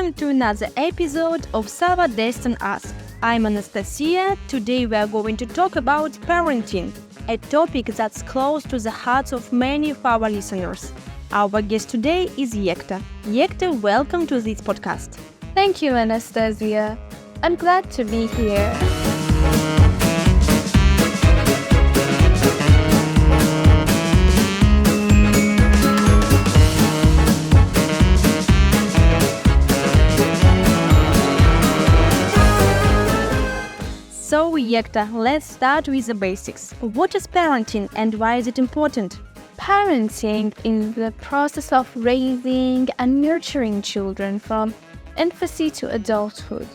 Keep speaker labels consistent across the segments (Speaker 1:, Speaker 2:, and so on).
Speaker 1: welcome to another episode of Savadestan Ask. I'm Anastasia. Today we are going to talk about parenting, a topic that's close to the hearts of many of our listeners. Our guest today is Yekta. Yekta, welcome to this podcast.
Speaker 2: Thank you, Anastasia. I'm glad to be here.
Speaker 1: So, Yekta, let's start with the basics. What is parenting and why is it important?
Speaker 2: Parenting is the process of raising and nurturing children from infancy to adulthood.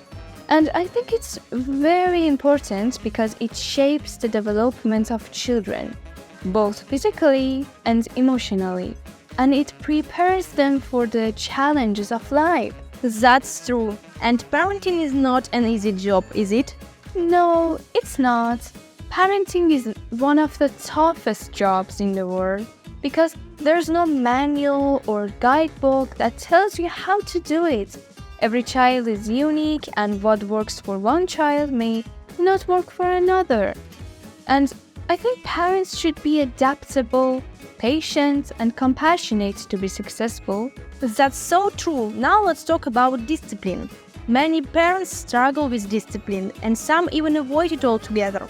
Speaker 2: And I think it's very important because it shapes the development of children, both physically and emotionally, and it prepares them for the challenges of life.
Speaker 1: That's true. And parenting is not an easy job, is it?
Speaker 2: No, it's not. Parenting is one of the toughest jobs in the world because there's no manual or guidebook that tells you how to do it. Every child is unique, and what works for one child may not work for another. And I think parents should be adaptable, patient, and compassionate to be successful.
Speaker 1: That's so true. Now let's talk about discipline. Many parents struggle with discipline, and some even avoid it altogether.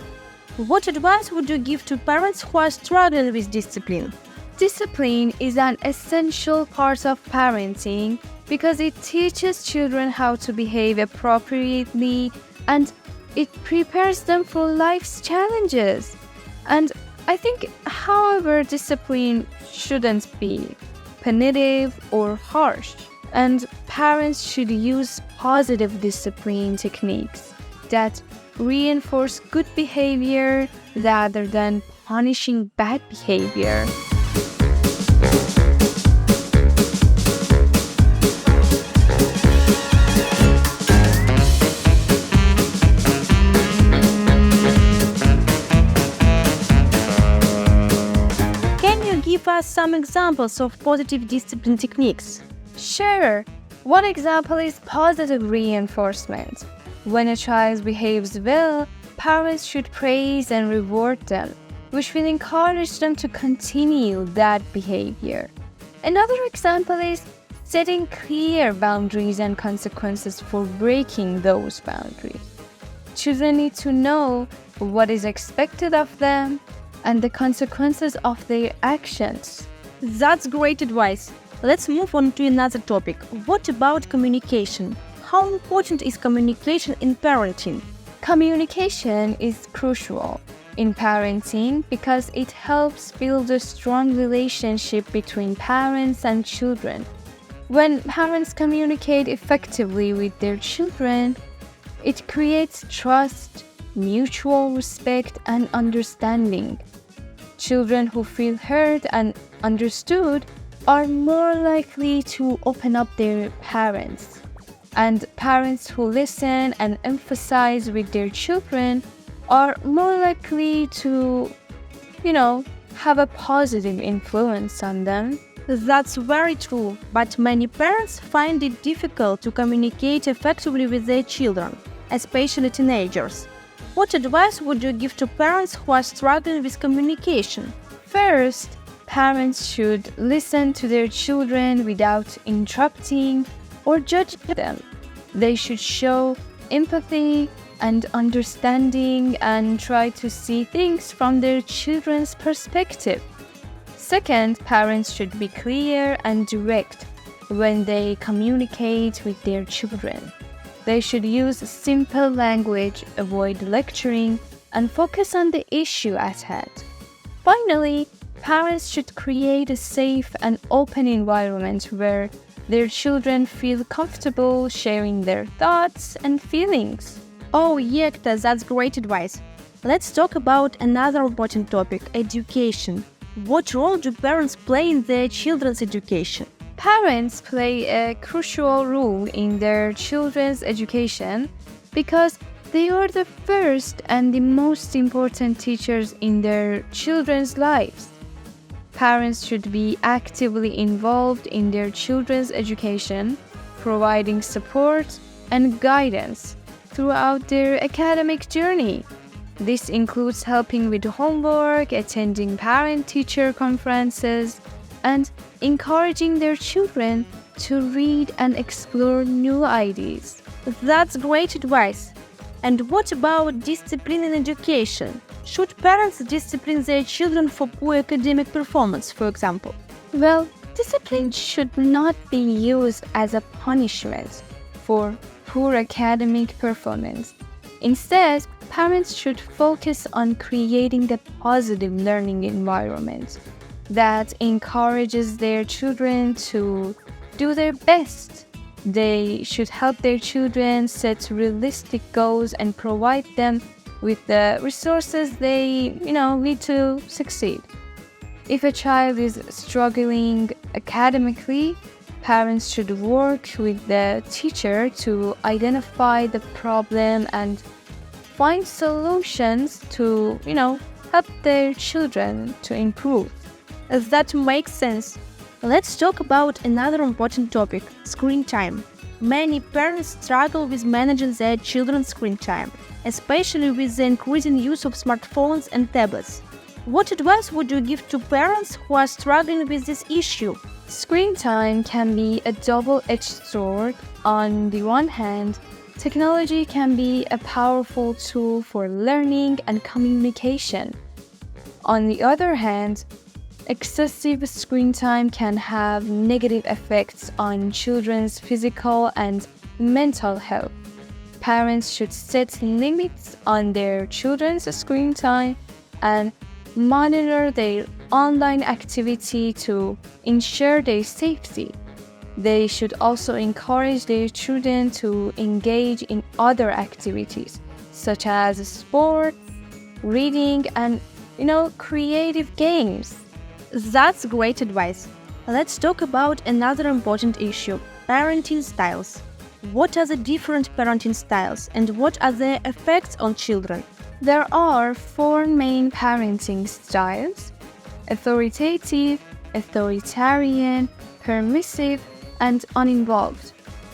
Speaker 1: What advice would you give to parents who are struggling with discipline?
Speaker 2: Discipline is an essential part of parenting because it teaches children how to behave appropriately and it prepares them for life's challenges. And I think, however, discipline shouldn't be punitive or harsh. And parents should use positive discipline techniques that reinforce good behavior rather than punishing bad behavior.
Speaker 1: Can you give us some examples of positive discipline techniques?
Speaker 2: Sure. One example is positive reinforcement. When a child behaves well, parents should praise and reward them, which will encourage them to continue that behavior. Another example is setting clear boundaries and consequences for breaking those boundaries. Children need to know what is expected of them and the consequences of their actions.
Speaker 1: That's great advice. Let's move on to another topic. What about communication? How important is communication in parenting?
Speaker 2: Communication is crucial in parenting because it helps build a strong relationship between parents and children. When parents communicate effectively with their children, it creates trust, mutual respect, and understanding. Children who feel heard and understood are more likely to open up their parents. And parents who listen and emphasize with their children are more likely to, have a positive influence on them.
Speaker 1: That's very true, but many parents find it difficult to communicate effectively with their children, especially teenagers. What advice would you give to parents who are struggling with communication?
Speaker 2: First, parents should listen to their children without interrupting or judging them. They should show empathy and understanding and try to see things from their children's perspective. Second, parents should be clear and direct when they communicate with their children. They should use simple language, avoid lecturing, and focus on the issue at hand. Finally, parents should create a safe and open environment where their children feel comfortable sharing their thoughts and feelings.
Speaker 1: Oh, Yekta, that's great advice. Let's talk about another important topic, education. What role do parents play in their children's education?
Speaker 2: Parents play a crucial role in their children's education because they are the first and the most important teachers in their children's lives. Parents should be actively involved in their children's education providing support and guidance throughout their academic journey. This includes helping with homework, attending parent-teacher conferences, and encouraging their children to read and explore new ideas.
Speaker 1: That's great advice. And what about discipline in education? Should parents discipline their children for poor academic performance, for example?
Speaker 2: Well, discipline should not be used as a punishment for poor academic performance. Instead, parents should focus on creating a positive learning environment that encourages their children to do their best. They should help their children set realistic goals and provide them with the resources they, need to succeed. If a child is struggling academically, parents should work with the teacher to identify the problem and find solutions to, help their children to improve.
Speaker 1: As that makes sense. Let's talk about another important topic, screen time. Many parents struggle with managing their children's screen time, especially with the increasing use of smartphones and tablets. What advice would you give to parents who are struggling with this issue?
Speaker 2: Screen time can be a double-edged sword. On the one hand, technology can be a powerful tool for learning and communication. On the other hand, excessive screen time can have negative effects on children's physical and mental health. Parents should set limits on their children's screen time and monitor their online activity to ensure their safety. They should also encourage their children to engage in other activities such as sport, reading, and creative games.
Speaker 1: That's great advice. Let's talk about another important issue, parenting styles. What are the different parenting styles and what are their effects on children?
Speaker 2: There are 4 main parenting styles: authoritative, authoritarian, permissive, and uninvolved.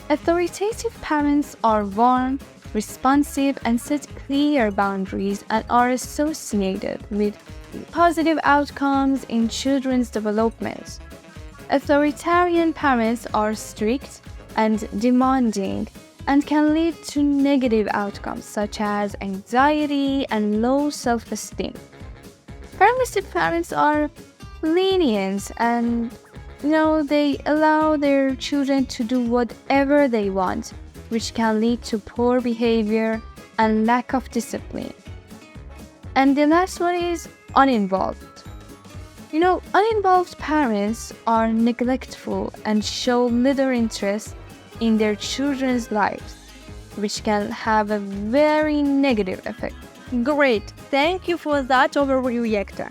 Speaker 2: Authoritative parents are warm, responsive, and set clear boundaries and are associated with positive outcomes in children's development. Authoritarian parents are strict and demanding and can lead to negative outcomes such as anxiety and low self-esteem. Permissive parents are lenient and they allow their children to do whatever they want, which can lead to poor behavior and lack of discipline. And the last one is uninvolved. Uninvolved parents are neglectful and show little interest in their children's lives, which can have a very negative effect.
Speaker 1: Great, thank you for that overview, Yekta.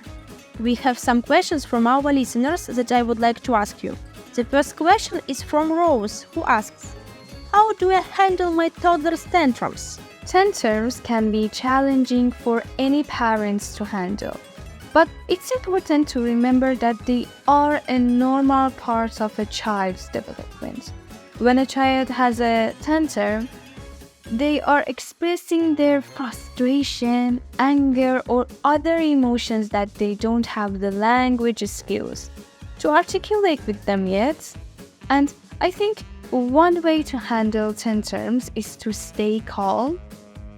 Speaker 1: We have some questions from our listeners that I would like to ask you. The first question is from Rose, who asks, how do I handle my toddler's tantrums?
Speaker 2: Tantrums can be challenging for any parents to handle, but it's important to remember that they are a normal part of a child's development. When a child has a tantrum, they are expressing their frustration, anger, or other emotions that they don't have the language skills to articulate with them yet. And I think one way to handle tantrums is to stay calm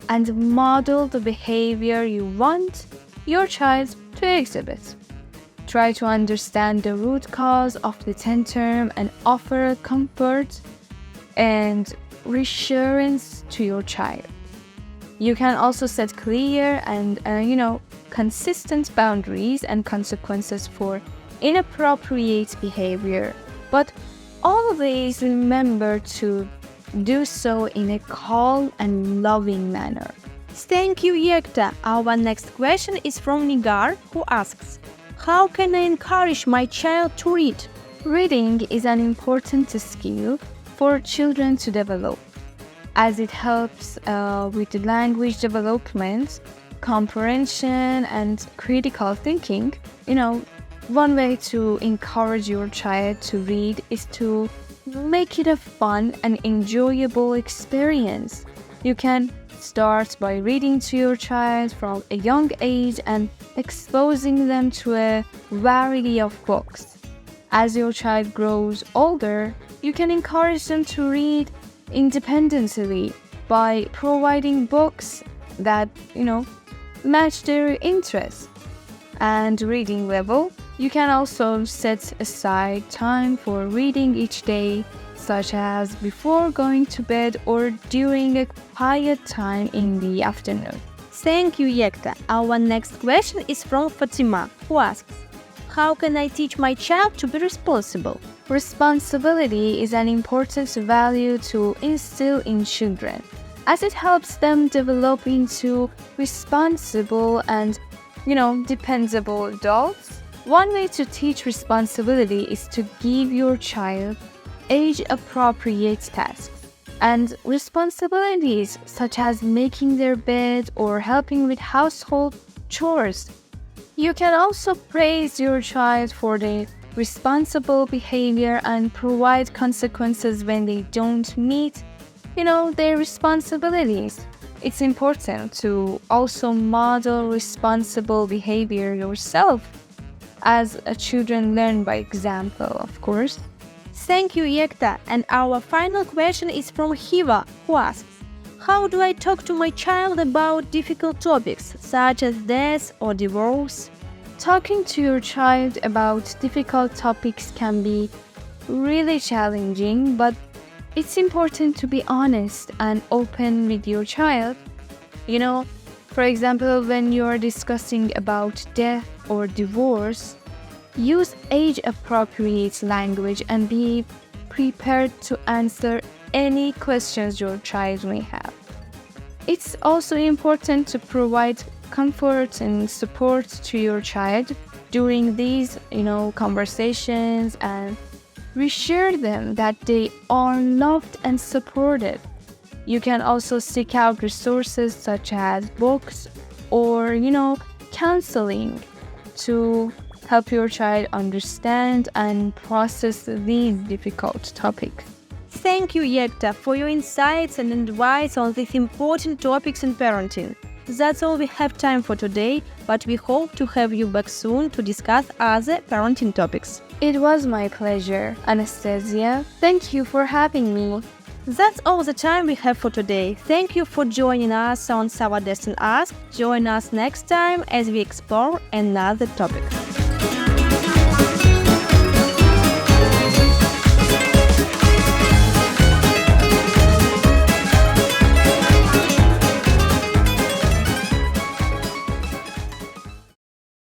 Speaker 2: and model the behavior you want your child to exhibit. Try to understand the root cause of the tantrum and offer comfort and reassurance to your child. You can also set clear and consistent boundaries and consequences for inappropriate behavior. But always remember to do so in a calm and loving manner.
Speaker 1: Thank you, Yekta. Our next question is from Nigar, who asks, how can I encourage my child to read?
Speaker 2: Reading is an important skill for children to develop, as it helps with the language development, comprehension, and critical thinking. One way to encourage your child to read is to make it a fun and enjoyable experience. You can start by reading to your child from a young age and exposing them to a variety of books. As your child grows older, you can encourage them to read independently by providing books that, match their interests and reading level. You can also set aside time for reading each day, such as before going to bed or during a quiet time in the afternoon.
Speaker 1: Thank you, Yekta. Our next question is from Fatima, who asks, how can I teach my child to be responsible?
Speaker 2: Responsibility is an important value to instill in children, as it helps them develop into responsible and, dependable adults. One way to teach responsibility is to give your child age-appropriate tasks and responsibilities such as making their bed or helping with household chores. You can also praise your child for their responsible behavior and provide consequences when they don't meet, their responsibilities. It's important to also model responsible behavior yourself, as children learn by example, of course.
Speaker 1: Thank you, Yekta. And our final question is from Hiva, who asks, how do I talk to my child about difficult topics such as death or divorce?
Speaker 2: Talking to your child about difficult topics can be really challenging, but it's important to be honest and open with your child. For example, when you're discussing about death or divorce, use age-appropriate language and be prepared to answer any questions your child may have. It's also important to provide comfort and support to your child during these, conversations, and reassure them that they are loved and supported. You can also seek out resources such as books or, counseling to help your child understand and process these difficult topics.
Speaker 1: Thank you, Yekta, for your insights and advice on these important topics in parenting. That's all we have time for today, but we hope to have you back soon to discuss other parenting topics.
Speaker 2: It was my pleasure, Anastasia. Thank you for having me.
Speaker 1: That's all the time we have for today. Thank you for joining us on Savadestan Ask. Join us next time as we explore another topic.